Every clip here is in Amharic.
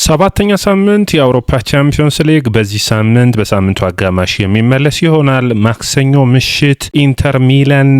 ሰባተኛ ሳምንት የአውሮፓ ቻምፒዮንስ ሊግ በዚህ ሳምንት በሳምንቱ አጋማሽ የሚመለስ ይሆናል። ማክሰኞ ምሽት ኢንተር ሚላን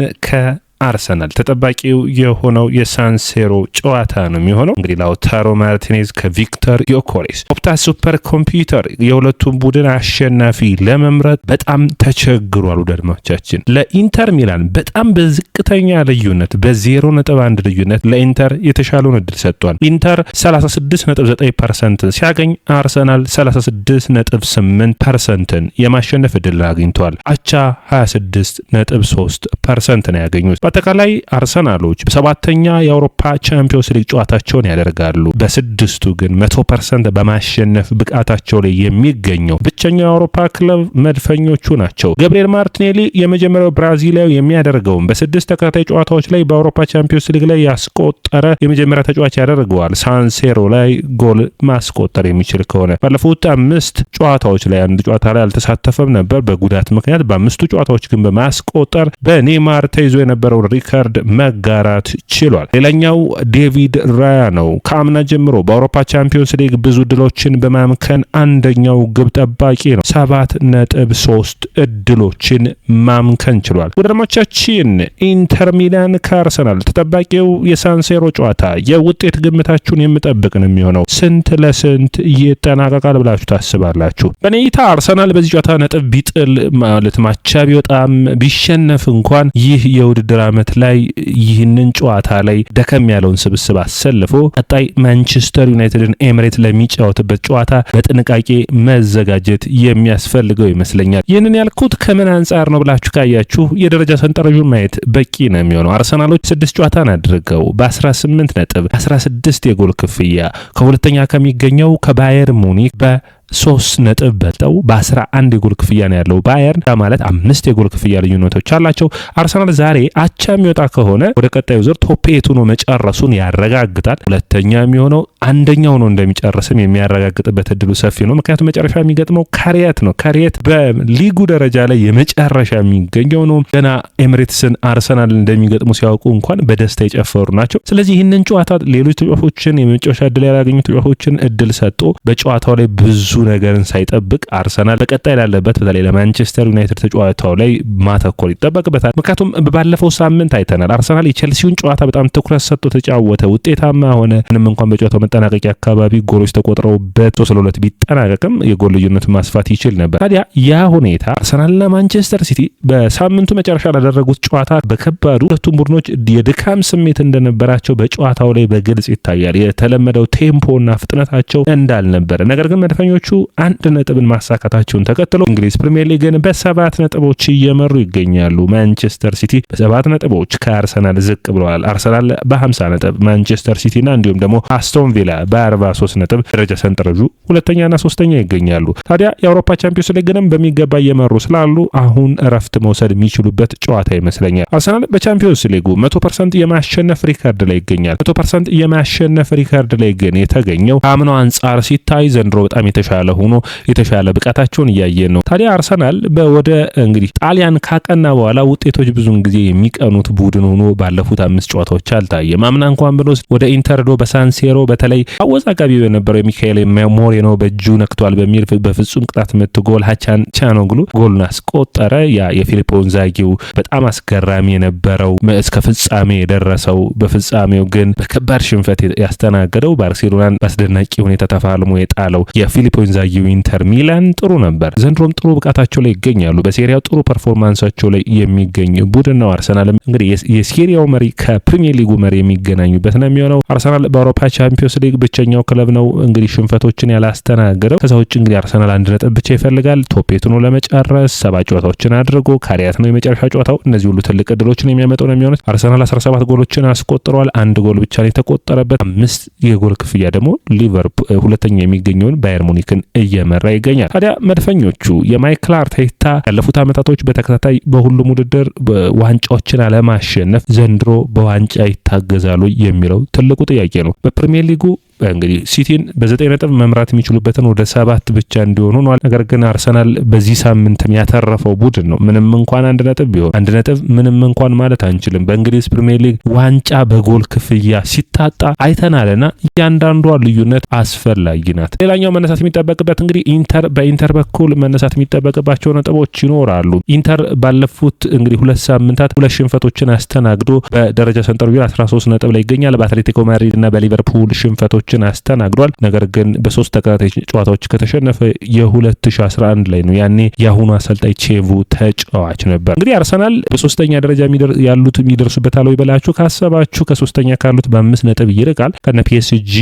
አርሰናል ተጠባቂው የሆነው የሳንሴሮ ጨዋታ ነው የሚሆነው። እንግዲህ ላውታሮ ማርቲኔዝ ከቪክተር ዮኬሬስ ኦፕታ ሱፐር ኮምፒውተር የሁለቱም ቡድን አሸናፊ ለመምረጥ በጣም ተቸግሯል። ውደድማቻችን ለኢንተር ሚላን በጣም በዝቅተኛ ልዩነት በ0.1 ልዩነት ለኢንተር የተሻለውን እድል ሰጥቷል። ኢንተር 36.9% ሲያገኝ አርሰናል 36.8% የማሸነፍ እድል አግኝቷል። አቻ 26.3% ነው ያገኙት። በአጠቃላይ አርሰናሎች በሰባተኛ የአውሮፓ ቻምፒዮንስ ሊግ ጨዋታቸውን ያደርጋሉ። በስድስቱ ግን 100% በማሸነፍ ብቃታቸው ላይ የሚገኘው ብቸኛው የአውሮፓ ክለብ መድፈኞቹ ናቸው። ገብርኤል ማርቲኔሊ የመጀመሪያው ብራዚላዊ የሚያደርገውን በስድስት ተከታታይ ጨዋታዎች ላይ በአውሮፓ ቻምፒዮንስ ሊግ ላይ ያስቆጠረ የመጀመሪያ ተጫዋች ያደርገዋል። ሳንሴሮ ላይ ጎል ማስቆጠር የሚችል ከሆነ ባለፉት 5 ጨዋታዎች ላይ አንድ ጨዋታ ላይ አልተሳተፈም ነበር በጉዳት ምክንያት። በ5ቱ ጨዋታዎች ግን በማስቆጠር በኔይማር ተይዞ የነበረው ሪካርድ መጋራት ችሏል። ሌላኛው ዴቪድ ራያ ነው። ከአምና ጀምሮ በአውሮፓ ቻምፒዮንስ ሊግ ብዙ ድሎችን በማምከን አንደኛው ግብ ጠባቂ ነው። 7.3 እድሎችን ማምከን ችሏል። ወደድማቻችን ኢንተር ሚላን ከአርሰናል ተጠባቂው የሳንሴሮ ጨዋታ የውጤት ግምታችሁን የምጠብቅ ነው የሚሆነው። ስንት ለስንት ይጠናቀቃል ብላችሁ ታስባላችሁ? በኔ እይታ አርሰናል በዚህ ጨዋታ ነጥብ ቢጥል ማለት ማቻ ቢወጣም ቢሸነፍ እንኳን ይህ የውድድር ዓመት ላይ ይህንን ጨዋታ ላይ ደከም ያለውን ስብስብ አሰልፎ ቀጣይ ማንቸስተር ዩናይትድን ኤምሬት ለሚጫወትበት ጨዋታ በጥንቃቄ መዘጋጀት የሚያስፈልገው ይመስለኛል። ይህንን ያልኩት ከምን አንጻር ነው ብላችሁ ካያችሁ የደረጃ ሰንጠረዡን ማየት በቂ ነው የሚሆነው። አርሰናሎች 6 ጨዋታን አድርገው በ18 ነጥብ 16 የጎል ክፍያ ከሁለተኛ ከሚገኘው ከባየር ሙኒክ በ3 ነጥብ በልጠው በ11 የጎል ክፍያ ነው ያለው። ባየርን ማለት 5 የጎል ክፍያ ልዩነቶች አላቸው። አርሰናል ዛሬ አቻ የሚወጣ ከሆነ ወደ ቀጣዩ ዙር ቶፕ 8 ሆኖ መጨረሱን ያረጋግጣል። ሁለተኛ የሚሆነው አንደኛው ነው እንደሚጨርስም የሚያረጋግጥበት እድሉ ሰፊ ነው። ምክንያቱም መጨረሻ የሚገጥመው ካሪየት ነው። ካሪየት በሊጉ ደረጃ ላይ የመጨረሻ የሚገኘው ነው። ገና ኤምሬትስን አርሰናል እንደሚገጥሙ ሲያውቁ እንኳን በደስታ የጨፈሩ ናቸው። ስለዚህ ይህንን ጨዋታ ሌሎች ተጫዋቾችን የመጨረሻ እድል ያላገኙ ተጫዋቾችን እድል ሰጥቶ በጨዋታው ላይ ብዙ ነገርን ሳይጠብቅ አርሰናል በቀጣይ ላለበት በተለይ ለማንቸስተር ዩናይትድ ተጫዋታው ላይ ማተኮር ይጠበቅበታል። ምክንያቱም ባለፈው ሳምንት አይተናል አርሰናል የቼልሲውን ጨዋታ በጣም ትኩረት ሰጥቶ ተጫወተ፣ ውጤታማ ሆነ። ምንም እንኳን በጨዋታው መጠናቀቂያ አካባቢ ጎሎች ተቆጥረውበት 3-2 ቢጠናቀቅም የጎል ልዩነቱን ማስፋት ይችል ነበር። ታዲያ ያ ሁኔታ አርሰናልና ማንቸስተር ሲቲ በሳምንቱ መጨረሻ ላደረጉት ጨዋታ በከባዱ ሁለቱም ቡድኖች የድካም ስሜት እንደነበራቸው በጨዋታው ላይ በግልጽ ይታያል። የተለመደው ቴምፖና ፍጥነታቸው እንዳልነበረ፣ ነገር ግን መድፈኞቹ 1 ነጥብን ማሳካታቸውን ተከትሎ እንግሊዝ ፕሪሚየር ሊግን በ7 ነጥቦች እየመሩ ይገኛሉ። ማንቸስተር ሲቲ በ7 ነጥቦች ከአርሰናል ዝቅ ብለዋል። አርሰናል በ50 ነጥብ፣ ማንቸስተር ሲቲና እንዲሁም ደግሞ አስቶን ቪላ በ43 ነጥብ ደረጃ ሰንጠረዡ ሁለተኛና ሶስተኛ ይገኛሉ። ታዲያ የአውሮፓ ቻምፒዮንስ ሊግንም በሚገባ እየመሩ ስላሉ አሁን እረፍት መውሰድ የሚችሉበት ጨዋታ ይመስለኛል። አርሰናል በቻምፒዮንስ ሊጉ 100% የማሸነፍ ሪካርድ ላይ ይገኛል። 100% የማሸነፍ ሪካርድ ላይ ግን የተገኘው ከአምናው አንጻር ሲታይ ዘንድሮ በጣም የተሻለ ሆኖ የተሻለ ብቃታቸውን እያየን ነው። ታዲያ አርሰናል ወደ እንግዲህ ጣሊያን ካቀና በኋላ ውጤቶች ብዙውን ጊዜ የሚቀኑት ቡድን ሆኖ ባለፉት 5 ጨዋታዎች አልታየም። አምና እንኳን ብሎ ወደ ኢንተርዶ በሳንሴሮ በተለይ አወዛጋቢ የነበረው ሚካኤል ሞሬኖ በእጁ ነክቷል በሚል በፍጹም ቅጣት ምት ጎል ሃቻን ቻኖግሉ ጎልን አስቆጠረ። ያ የፊሊፖ ኢንዛጊው በጣም አስገራሚ የነበረው እስከ ፍጻሜ የደረሰው በፍጻሜው ግን በከባድ ሽንፈት ያስተናገደው ባርሴሎናን በአስደናቂ ሁኔታ ተፋልሞ የጣለው የፊሊፖ ኢንዛጊው ኢንተር ሚላን ጥሩ ነበር። ዘንድሮም ጥሩ ብቃታቸው ላይ ይገኛሉ። በሴሪያው ጥሩ ፐርፎርማንሳቸው ላይ የሚገኝ ቡድን ነው። አርሰናልም እንግዲህ የሴሪያው መሪ ከፕሪሚየር ሊጉ መሪ የሚገናኙበት ነው የሚሆነው። አርሰናል በአውሮፓ ቻምፒዮንስ ሊግ ብቸኛው ክለብ ነው እንግዲህ ሽንፈቶችን ያላስተናገደው። ከዛ ውጭ እንግዲህ አርሰናል 1 ነጥብ ብቻ ይፈልጋል ቶፕ 8 ሆኖ ለመጨረስ 7 ጨዋታዎችን አድርጎ ካሪያት ነው የመጨረሻ ጨዋታው። እነዚህ ሁሉ ትልቅ እድሎችን የሚያመጡ ነው የሚሆኑት። አርሰናል 17 ጎሎችን አስቆጥሯል። 1 ጎል ብቻ ነው የተቆጠረበት። 5 የጎል ክፍያ ደግሞ ሊቨርፑል ሁለተኛ የሚገኘውን ባየር ሙኒክን እየመራ ይገኛል። ታዲያ መድፈኞቹ የማይክል አርቴታ ያለፉት ዓመታቶች በተከታታይ በሁሉም ውድድር ዋንጫዎችን አለማሸነፍ ዘንድሮ በዋንጫ ይታገዛሉ የሚለው ትልቁ ጥያቄ ነው። በፕሪሚየር ሊጉ እንግዲህ ሲቲን በ9 ነጥብ መምራት የሚችሉበትን ወደ 7 ብቻ እንዲሆኑ ነው። ነገር ግን አርሰናል በዚህ ሳምንትም ያተረፈው ቡድን ነው። ምንም እንኳን 1 ነጥብ ቢሆን 1 ነጥብ ምንም እንኳን ማለት አንችልም። በእንግሊዝ ፕሪሚየር ሊግ ዋንጫ በጎል ክፍያ ሲታጣ አይተናልና እያንዳንዷ ልዩነት አስፈላጊ ናት። ሌላኛው መነሳት የሚጠበቅበት እንግዲህ በኢንተር በኩል መነሳት የሚጠበቅባቸው ነጥቦች ይኖራሉ። ኢንተር ባለፉት እንግዲህ 2 ሳምንታት 2 ሽንፈቶችን አስተናግዶ በደረጃ ሰንጠረዡ 13 ነጥብ ላይ ይገኛል። በአትሌቲኮ ማድሪድ እና በሊቨርፑል ሽንፈቶችን አስተናግዷል። ነገር ግን በ3 ተከታታይ ጨዋታዎች ከተሸነፈ የ2011 ላይ ነው። ያኔ የአሁኑ አሰልጣኝ ቼቩ ተጫዋች ነበር። እንግዲህ አርሰናል በ3ኛ ደረጃ ያሉት የሚደርሱበታል ወይ ብላችሁ ካሰባችሁ ከ3ኛ ካሉት በ5 ነጥብ ይርቃል። ከነ ፒኤስጂ፣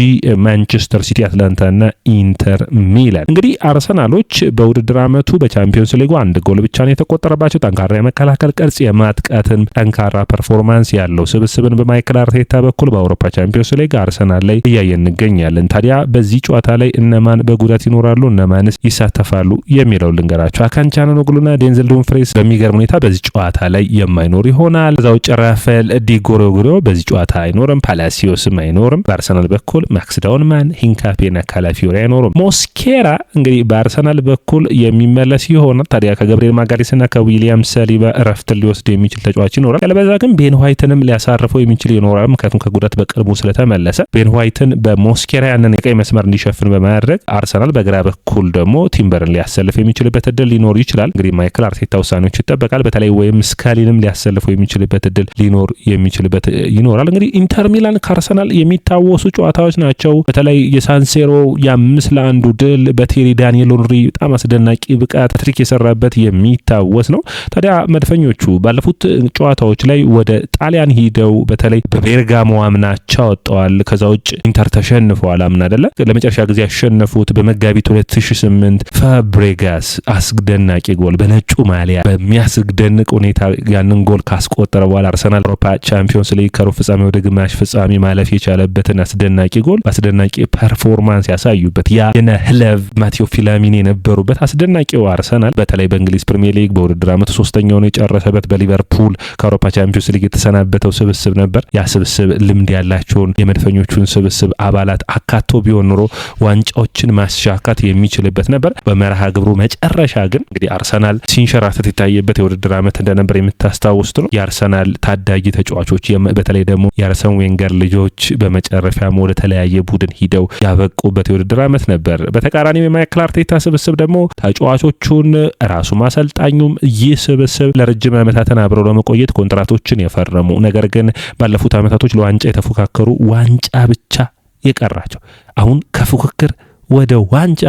ማንቸስተር ሲቲ፣ አትላንታ እና ኢንተር ሚላን። እንግዲህ አርሰናሎች በውድድር ዓመቱ በቻምፒዮንስ ሊጉ 1 ጎል ብቻ ነው የተቆጠረባቸው። ጠንካራ የመከላከል ቅርጽ፣ የማጥቃትን ጠንካራ ፐርፎርማንስ ያለው ስብስብን በማይክል አርቴታ በኩል በአውሮፓ ቻምፒዮንስ ሊግ አርሰናል ላይ እያየን እንገኛለን። ታዲያ በዚህ ጨዋታ ላይ እነማን በጉዳት ይኖራሉ፣ እነማንስ ይሳተፋሉ የሚለው ልንገራቸው። አካን ቻናኖግሉና ዴንዘል ዱምፍሬስ በሚገርም ሁኔታ በዚህ ጨዋታ ላይ የማይኖር ይሆናል። ከዛ ውጭ ራፋኤል ዲጎሮጎሮ በዚህ ጨዋታ አይኖርም። ፓላሲዮስም አይኖርም። በአርሰናል በኩል ማክስ ዳውንማን፣ ሂንካፔና ካላፊዮሪ አይኖርም። ሞስኬራ እንግዲህ በአርሰናል በኩል የሚመለስ ይሆናል። ታዲያ ከገብርኤል ማጋሌስና ከዊሊያም ሰሊባ እረፍት ሊወስድ የሚችል ተጫዋች ይኖራል። ያለበዛ ግን ቤን ዋይትንም ሊያሳርፈው የሚችል ይኖራል። ምክንያቱም ከጉዳት በቅርቡ ስለተመለሰ ቤን ዋይትን በሞስኬራ ያንን የቀይ መስመር እንዲሸፍን በማድረግ አርሰናል በግራ በኩል ደግሞ ቲምበርን ሊያሰልፍ የሚችልበት እድል ሊኖር ይችላል። እንግዲህ ማይክል አርቴታ ውሳኔዎች ይጠበቃል። በተለይ ወይም ስካሊንም ሊያሰልፈው የሚችልበት እድል ሊኖር የሚችልበት ይኖራል። እንግዲህ ኢንተር ሚላን ከአርሰናል የሚታወሱ ጨዋታዎች ናቸው። በተለይ የሳንሴሮ የ5-1 ድል በቴሪ ዳንኤል ኦንሪ በጣም አስደናቂ ብቃት ትሪክ የሰራበት የሚታወስ ነው። ታዲያ መድፈኞቹ ባለፉት ጨዋታዎች ላይ ወደ ጣሊያን ሂደው በተለይ በቤርጋሞ አምናቸው ወጥተዋል። ከዛ ውጭ ኢንተር ተሸንፈዋል። አምና አይደለ ለመጨረሻ ጊዜ ያሸነፉት በመጋቢት 2008 ፋብሬጋስ አስደናቂ ጎል በነጩ ማሊያ በሚያስደንቅ ሁኔታ ያንን ጎል ካስቆጠረ በኋላ አርሰናል አውሮፓ ቻምፒዮንስ ሊግ ከሩብ ፍጻሜ ወደ ግማሽ ፍጻሜ ማለፍ የቻለበትን አስደናቂ ጎል አስደናቂ ፐርፎርማንስ ያሳዩበት ያ የነ ህለቭ ማቴዎ ፊላሚኒ የነበሩበት አስደናቂው አርሰናል በተለይ በእንግሊዝ ፕሪሚየር ሊግ በውድድር ዓመቱ 3ኛውን የጨረሰበት በሊቨርፑል ከአውሮፓ ቻምፒዮንስ ሊግ የተሰናበተው ስብስብ ነበር። ያ ስብስብ ልምድ ያላቸውን የመድፈኞቹን ስብስብ አባላት አካቶ ቢሆን ኖሮ ዋንጫዎችን ማሻካት የሚችልበት ነበር። በመርሃ ግብሩ መጨረሻ ግን እንግዲህ አርሰናል ሲንሸራተት የታየበት የውድድር ዓመት እንደነበር የምታስታውሱት ነው። የአርሰናል ታዳጊ ተጫዋቾች በተለይ ደግሞ የአርሰን ዌንገር ልጆች በመጨረሻም ወደ ተለያየ ቡድን ሂደው ያበቁበት የውድድር ዓመት ነበር። በተቃራኒው የማይክል አርቴታ ስብስብ ደግሞ ተጫዋቾቹን ራሱ ማሰልጣኙም ይህ ስብስብ ለረጅም ዓመታትን አብረው ለመቆየት ኮንትራቶችን የፈረሙ ነገር ግን ባለፉት ዓመታቶች ለዋንጫ የተፎካከሩ ዋንጫ ብቻ የቀራቸው አሁን ከፉክክር ወደ ዋንጫ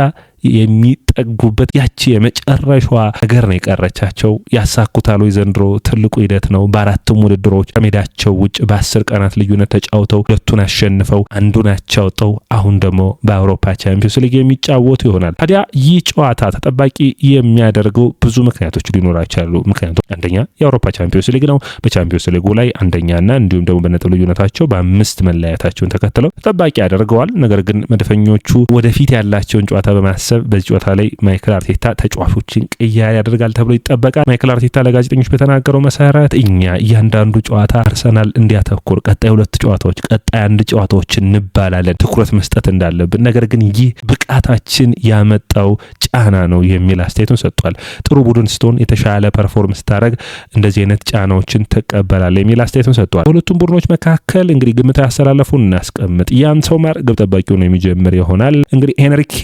የሚጠጉበት ያቺ የመጨረሻዋ ነገር ነው የቀረቻቸው። ያሳኩታል ወይ ዘንድሮ ትልቁ ሂደት ነው። በአራቱም ውድድሮች ከሜዳቸው ውጭ በ10 ቀናት ልዩነት ተጫውተው 2ቱን አሸንፈው 1ን አቻውተው አሁን ደግሞ በአውሮፓ ቻምፒዮንስ ሊግ የሚጫወቱ ይሆናል። ታዲያ ይህ ጨዋታ ተጠባቂ የሚያደርገው ብዙ ምክንያቶች ሊኖራቸው ይችላሉ። ምክንያቱም አንደኛ የአውሮፓ ቻምፒዮንስ ሊግ ነው። በቻምፒዮንስ ሊጉ ላይ አንደኛና እንዲሁም ደግሞ በነጥብ ልዩነታቸው በ5 መለያየታቸውን ተከትለው ተጠባቂ ያደርገዋል። ነገር ግን መድፈኞቹ ወደፊት ያላቸውን ጨዋታ በማሰብ በዚህ ጨዋታ ላይ ማይክል አርቴታ ተጫዋቾችን ቅያሬ ያደርጋል ተብሎ ይጠበቃል። ማይክል አርቴታ ለጋዜጠኞች በተናገረው መሰረት እኛ እያንዳንዱ ጨዋታ አርሰናል እንዲያተኩር ቀጣይ 2 ጨዋታዎች ቀጣይ 1 ጨዋታዎችን እንባላለን ትኩረት መስጠት እንዳለብን፣ ነገር ግን ይህ ብቃታችን ያመጣው ጫና ነው የሚል አስተያየቱን ሰጥቷል። ጥሩ ቡድን ስትሆን የተሻለ ፐርፎርም ስታደርግ እንደዚህ አይነት ጫናዎችን ትቀበላለህ የሚል አስተያየቱን ሰጥቷል። በሁለቱም ቡድኖች መካከል እንግዲህ ግምታዊ አሰላለፉን እናስቀምጥ። ያን ሶመር ግብ ጠባቂው ነው የሚጀምር ይሆናል። እንግዲህ ሄንሪኬ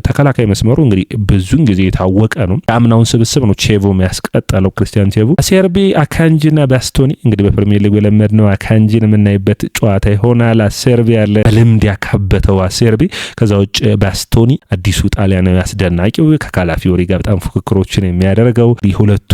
ተከላካይ መስመሩ እንግዲህ ብዙን ጊዜ የታወቀ ነው። የአምናውን ስብስብ ነው ቼቩ የሚያስቀጠለው ክሪስቲያን ቼቩ። አሴርቢ፣ አካንጂና ባስቶኒ እንግዲህ በፕሪሚየር ሊግ የለመድነው አካንጂን የምናይበት ጨዋታ ይሆናል። አሴርቢ ያለ በልምድ ያካበተው አሴርቢ፣ ከዛ ውጭ ባስቶኒ አዲሱ ጣሊያናዊ አስደናቂው ከካላፊዮሪ ጋር በጣም ፉክክሮችን የሚያደርገው የሁለቱ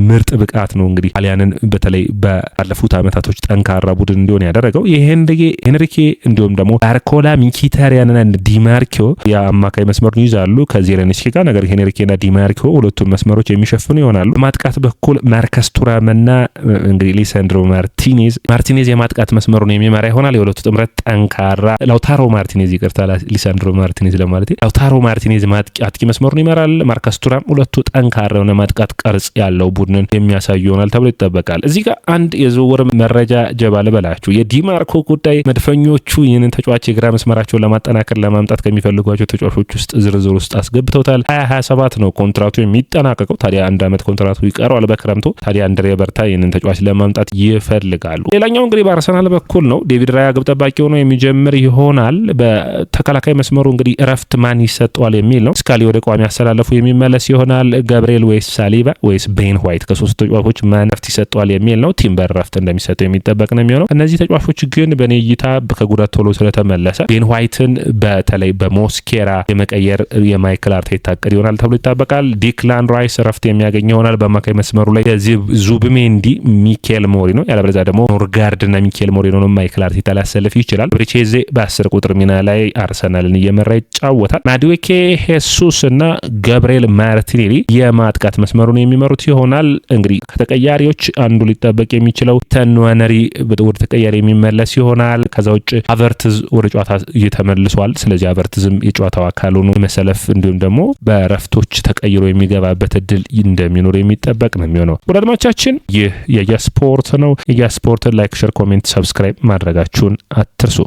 ምርጥ ብቃት ነው እንግዲህ ጣሊያንን በተለይ ባለፉት ዓመታቶች ጠንካራ ቡድን እንዲሆን ያደረገው። የሄንሪኬ እንዲሁም ደግሞ ባርኮላ፣ ሚኪታሪያንና ዲማርኪዮ የአማካይ መስመሩ መስመሩን ይዛሉ ከዜሌንስኪ ጋር። ነገር ግን ሄንሪኬና ዲማርኮ ሁለቱን መስመሮች የሚሸፍኑ ይሆናሉ። ማጥቃት በኩል ማርከስ ቱራምና እንግዲህ ሊሳንድሮ ማርቲኔዝ የማጥቃት መስመሩን የሚመራ ይሆናል። የሁለቱ ጥምረት ጠንካራ ላውታሮ ማርቲኔዝ ሊሳንድሮ ማርቲኔዝ ለማለት ላውታሮ ማርቲኔዝ አጥቂ መስመሩን ይመራል። ማርከስ ቱራም ሁለቱ ጠንካራ የሆነ ማጥቃት ቅርጽ ያለው ቡድንን የሚያሳዩ ይሆናል ተብሎ ይጠበቃል። እዚህ ጋር አንድ የዝውውር መረጃ ጀባ ልበላችሁ። የዲማርኮ ጉዳይ መድፈኞቹ ይህንን ተጫዋች የግራ መስመራቸውን ለማጠናከር ለማምጣት ከሚፈልጓቸው ተጫዋቾች ውስጥ ዝርዝር ውስጥ አስገብተውታል። 2027 ነው ኮንትራቱ የሚጠናቀቀው። ታዲያ አንድ አመት ኮንትራቱ ይቀረዋል በክረምቱ። ታዲያ አንድሬ በርታ ይህንን ተጫዋች ለማምጣት ይፈልጋሉ። ሌላኛው እንግዲህ በአርሰናል በኩል ነው። ዴቪድ ራያ ግብ ጠባቂ ሆኖ የሚጀምር ይሆናል። በተከላካይ መስመሩ እንግዲህ እረፍት ማን ይሰጠዋል የሚል ነው። ስካሊ ወደ ቋሚ አሰላለፉ የሚመለስ ይሆናል። ገብርኤል ወይስ ሳሊባ ወይስ ቤን ዋይት ከሶስት ተጫዋቾች ማን እረፍት ይሰጠዋል የሚል ነው። ቲምበር እረፍት እንደሚሰጠው የሚጠበቅ ነው የሚሆነው። እነዚህ ተጫዋቾች ግን በኔ እይታ ከጉዳት ቶሎ ስለተመለሰ ቤን ዋይትን በተለይ በሞስኬራ የመቀየር የማይክል አርቴታ እቅድ ይሆናል ተብሎ ይጠበቃል። ዲክላን ራይስ እረፍት የሚያገኝ ይሆናል። በአማካይ መስመሩ ላይ ዙብሜንዲ፣ ሚኬል ሞሪኖ ያለበለዚያ ደግሞ ኖርጋርድ እና ሚኬል ሞሪኖ ነው ማይክል አርቴታ ሊያሰልፍ ይችላል። ብሪቼዜ በ10 ቁጥር ሚና ላይ አርሰናልን እየመራ ይጫወታል። ማዱዌኬ፣ ሄሱስ እና ገብርኤል ማርቲኔሊ የማጥቃት መስመሩን የሚመሩት ይሆናል። እንግዲህ ከተቀያሪዎች አንዱ ሊጠበቅ የሚችለው ተንዋነሪ ወደ ተቀያሪ የሚመለስ ይሆናል። ከዛ ውጭ አቨርትዝ ወደ ጨዋታ እየተመልሷል። ስለዚህ አቨርትዝም የጨዋታው አካል ሆኖ መሰለፍ እንዲሁም ደግሞ በረፍቶች ተቀይሮ የሚገባበት እድል እንደሚኖር የሚጠበቅ ነው የሚሆነው። ወደ አድማቻችን ይህ የየስፖርት ነው። የየስፖርትን ላይክ፣ ሼር፣ ኮሜንት፣ ሰብስክራይብ ማድረጋችሁን አትርሱ።